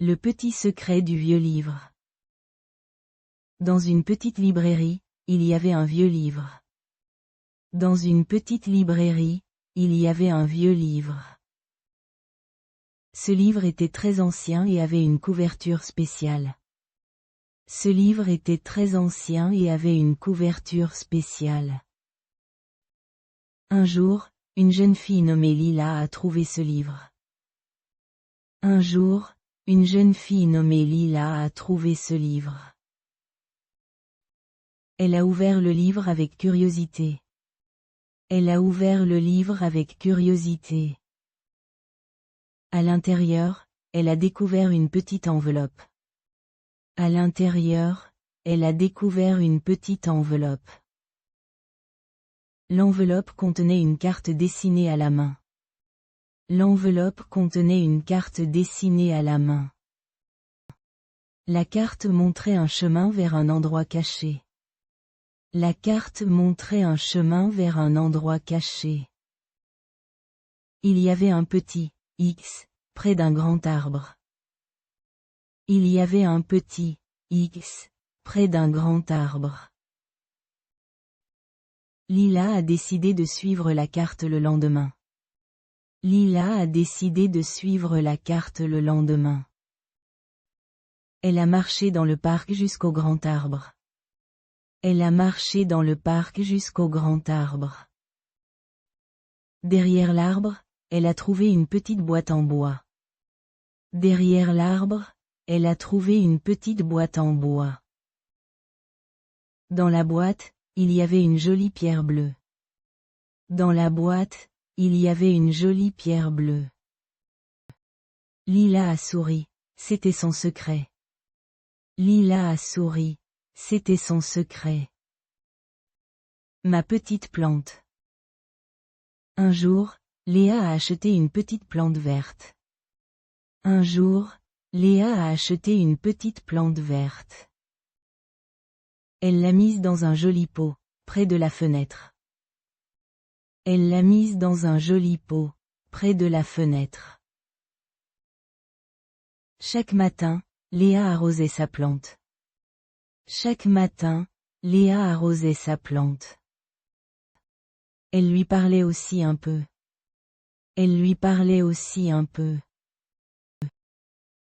Le petit secret du vieux livre. Dans une petite librairie, il y avait un vieux livre. Dans une petite librairie, il y avait un vieux livre. Ce livre était très ancien et avait une couverture spéciale. Ce livre était très ancien et avait une couverture spéciale. Un jour, une jeune fille nommée Lila a trouvé ce livre. Un jour, une jeune fille nommée Lila a trouvé ce livre. Elle a ouvert le livre avec curiosité. Elle a ouvert le livre avec curiosité. À l'intérieur, elle a découvert une petite enveloppe. À l'intérieur, elle a découvert une petite enveloppe. L'enveloppe contenait une carte dessinée à la main. L'enveloppe contenait une carte dessinée à la main. La carte montrait un chemin vers un endroit caché. La carte montrait un chemin vers un endroit caché. Il y avait un petit X près d'un grand arbre. Il y avait un petit X près d'un grand arbre. Lila a décidé de suivre la carte le lendemain. Lila a décidé de suivre la carte le lendemain. Elle a marché dans le parc jusqu'au grand arbre. Elle a marché dans le parc jusqu'au grand arbre. Derrière l'arbre, elle a trouvé une petite boîte en bois. Derrière l'arbre, elle a trouvé une petite boîte en bois. Dans la boîte, il y avait une jolie pierre bleue. Dans la boîte, il y avait une jolie pierre bleue. Lila a souri, c'était son secret. Lila a souri, c'était son secret. Ma petite plante. Un jour, Léa a acheté une petite plante verte. Un jour, Léa a acheté une petite plante verte. Elle l'a mise dans un joli pot, près de la fenêtre. Elle l'a mise dans un joli pot, près de la fenêtre. Chaque matin, Léa arrosait sa plante. Chaque matin, Léa arrosait sa plante. Elle lui parlait aussi un peu. Elle lui parlait aussi un peu.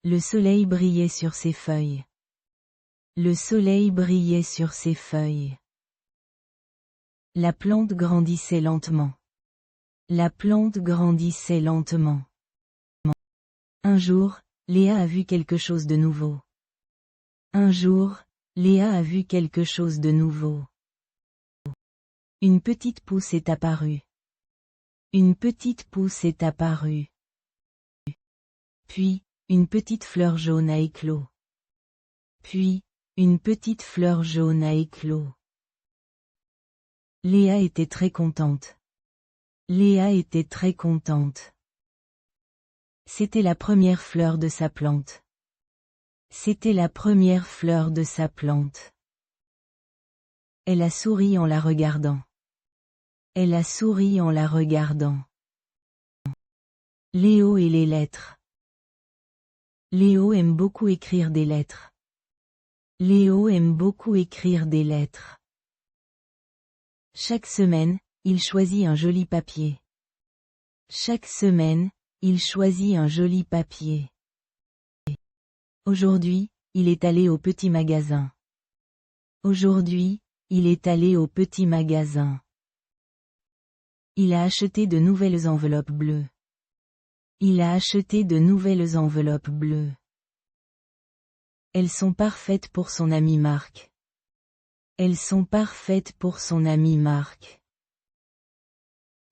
Le soleil brillait sur ses feuilles. Le soleil brillait sur ses feuilles. La plante grandissait lentement. La plante grandissait lentement. Un jour, Léa a vu quelque chose de nouveau. Un jour, Léa a vu quelque chose de nouveau. Une petite pousse est apparue. Une petite pousse est apparue. Puis, une petite fleur jaune a éclos. Puis, une petite fleur jaune a éclos. Léa était très contente. Léa était très contente. C'était la première fleur de sa plante. C'était la première fleur de sa plante. Elle a souri en la regardant. Elle a souri en la regardant. Léo et les lettres. Léo aime beaucoup écrire des lettres. Léo aime beaucoup écrire des lettres. Chaque semaine, il choisit un joli papier. Chaque semaine, il choisit un joli papier. Aujourd'hui, il est allé au petit magasin. Aujourd'hui, il est allé au petit magasin. Il a acheté de nouvelles enveloppes bleues. Il a acheté de nouvelles enveloppes bleues. Elles sont parfaites pour son ami Marc. Elles sont parfaites pour son ami Marc.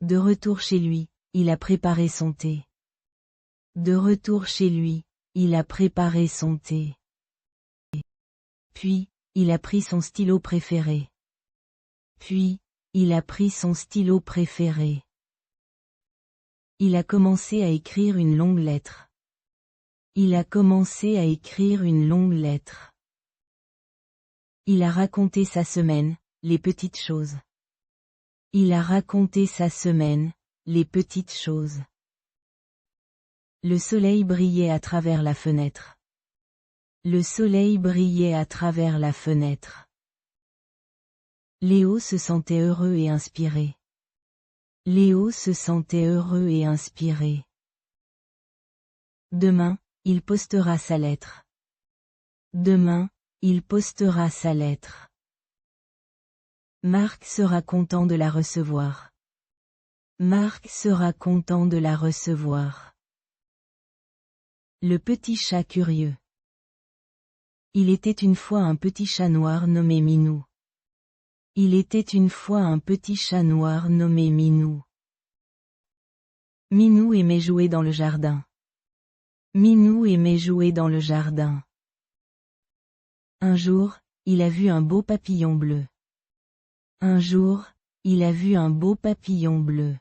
De retour chez lui, il a préparé son thé. De retour chez lui, il a préparé son thé. Puis, il a pris son stylo préféré. Puis, il a pris son stylo préféré. Il a commencé à écrire une longue lettre. Il a commencé à écrire une longue lettre. Il a raconté sa semaine, les petites choses. Il a raconté sa semaine, les petites choses. Le soleil brillait à travers la fenêtre. Le soleil brillait à travers la fenêtre. Léo se sentait heureux et inspiré. Léo se sentait heureux et inspiré. Demain, il postera sa lettre. Demain, il postera sa lettre. Marc sera content de la recevoir. Marc sera content de la recevoir. Le petit chat curieux. Il était une fois un petit chat noir nommé Minou. Il était une fois un petit chat noir nommé Minou. Minou aimait jouer dans le jardin. Minou aimait jouer dans le jardin. Un jour, il a vu un beau papillon bleu. Un jour, il a vu un beau papillon bleu.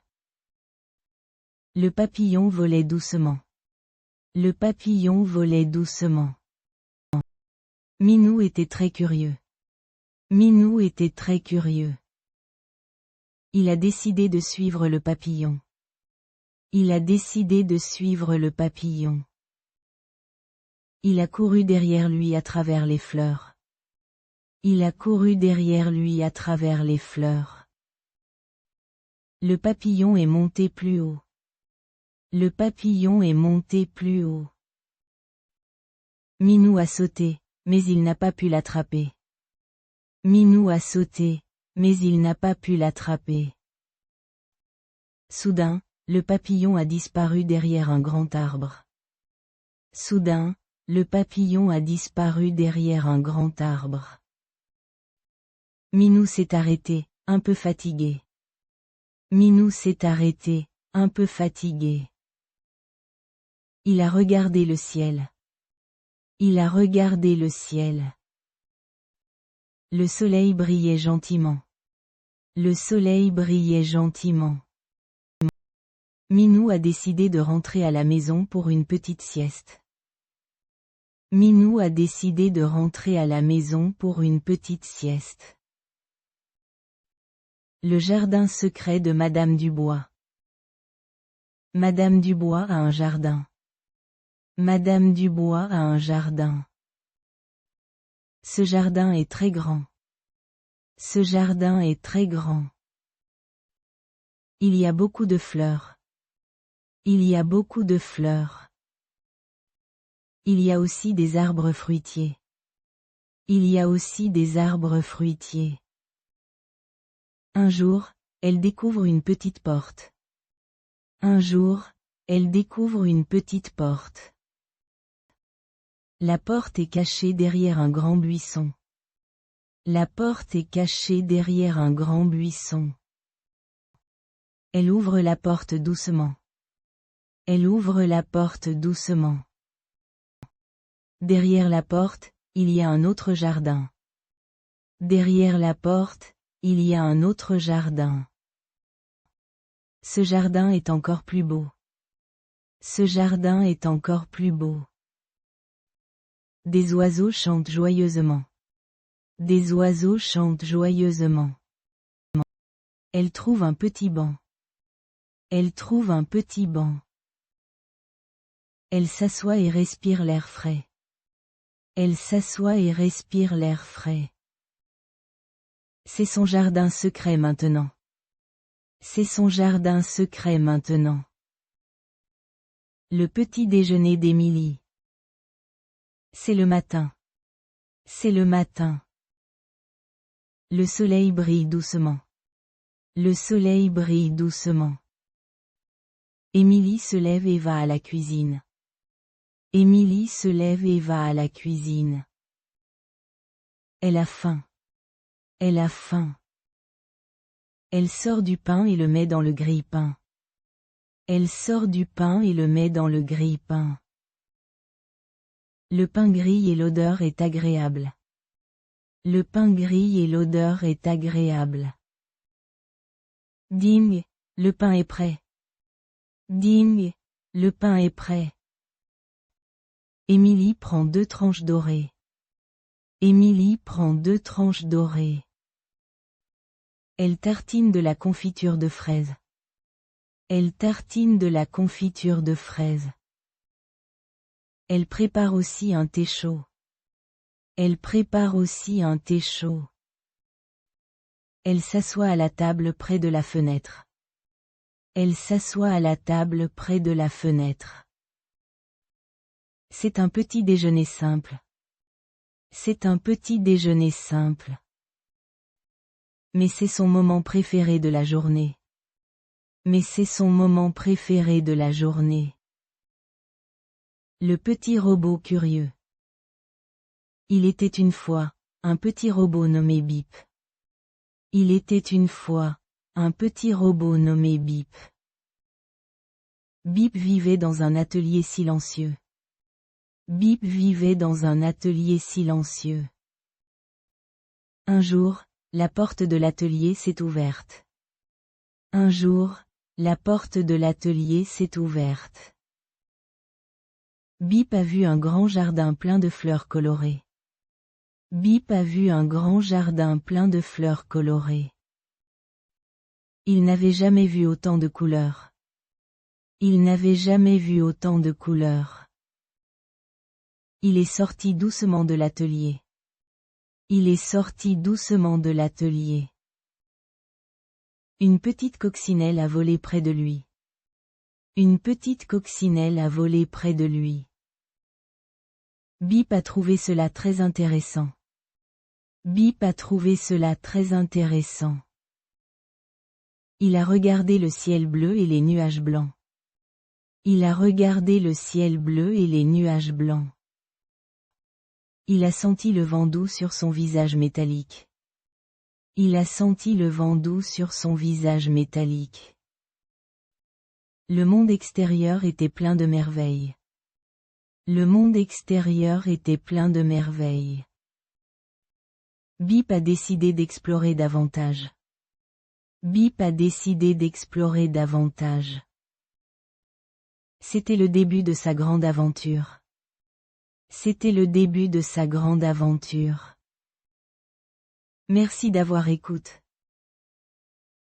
Le papillon volait doucement. Le papillon volait doucement. Minou était très curieux. Minou était très curieux. Il a décidé de suivre le papillon. Il a décidé de suivre le papillon. Il a couru derrière lui à travers les fleurs. Il a couru derrière lui à travers les fleurs. Le papillon est monté plus haut. Le papillon est monté plus haut. Minou a sauté, mais il n'a pas pu l'attraper. Minou a sauté, mais il n'a pas pu l'attraper. Soudain, le papillon a disparu derrière un grand arbre. Soudain, le papillon a disparu derrière un grand arbre. Minou s'est arrêté, un peu fatigué. Minou s'est arrêté, un peu fatigué. Il a regardé le ciel. Il a regardé le ciel. Le soleil brillait gentiment. Le soleil brillait gentiment. Minou a décidé de rentrer à la maison pour une petite sieste. Minou a décidé de rentrer à la maison pour une petite sieste. Le jardin secret de Madame Dubois. Madame Dubois a un jardin. Madame Dubois a un jardin. Ce jardin est très grand. Ce jardin est très grand. Il y a beaucoup de fleurs. Il y a beaucoup de fleurs. Il y a aussi des arbres fruitiers. Il y a aussi des arbres fruitiers. Un jour, elle découvre une petite porte. Un jour, elle découvre une petite porte. La porte est cachée derrière un grand buisson. La porte est cachée derrière un grand buisson. Elle ouvre la porte doucement. Elle ouvre la porte doucement. Derrière la porte, il y a un autre jardin. Derrière la porte, il y a un autre jardin. Ce jardin est encore plus beau. Ce jardin est encore plus beau. Des oiseaux chantent joyeusement. Des oiseaux chantent joyeusement. Elle trouve un petit banc. Elle trouve un petit banc. Elle s'assoit et respire l'air frais. Elle s'assoit et respire l'air frais. C'est son jardin secret maintenant. C'est son jardin secret maintenant. Le petit déjeuner d'Émilie. C'est le matin. C'est le matin. Le soleil brille doucement. Le soleil brille doucement. Émilie se lève et va à la cuisine. Émilie se lève et va à la cuisine. Elle a faim. Elle a faim. Elle sort du pain et le met dans le grille-pain. Elle sort du pain et le met dans le grille-pain. Le pain grille et l'odeur est agréable. Le pain grille et l'odeur est agréable. Ding, le pain est prêt. Ding, le pain est prêt. Émilie prend 2 tranches dorées. Émilie prend 2 tranches dorées. Elle tartine de la confiture de fraises. Elle tartine de la confiture de fraises. Elle prépare aussi un thé chaud. Elle prépare aussi un thé chaud. Elle s'assoit à la table près de la fenêtre. Elle s'assoit à la table près de la fenêtre. C'est un petit déjeuner simple. C'est un petit déjeuner simple. Mais c'est son moment préféré de la journée. Mais c'est son moment préféré de la journée. Le petit robot curieux. Il était une fois, un petit robot nommé Bip. Il était une fois, un petit robot nommé Bip. Bip vivait dans un atelier silencieux. Bip vivait dans un atelier silencieux. Un jour, la porte de l'atelier s'est ouverte. Un jour, la porte de l'atelier s'est ouverte. Bip a vu un grand jardin plein de fleurs colorées. Bip a vu un grand jardin plein de fleurs colorées. Il n'avait jamais vu autant de couleurs. Il n'avait jamais vu autant de couleurs. Il est sorti doucement de l'atelier. Il est sorti doucement de l'atelier. Une petite coccinelle a volé près de lui. Une petite coccinelle a volé près de lui. Bip a trouvé cela très intéressant. Bip a trouvé cela très intéressant. Il a regardé le ciel bleu et les nuages blancs. Il a regardé le ciel bleu et les nuages blancs. Il a senti le vent doux sur son visage métallique. Il a senti le vent doux sur son visage métallique. Le monde extérieur était plein de merveilles. Le monde extérieur était plein de merveilles. Bip a décidé d'explorer davantage. Bip a décidé d'explorer davantage. C'était le début de sa grande aventure. C'était le début de sa grande aventure. Merci d'avoir écouté.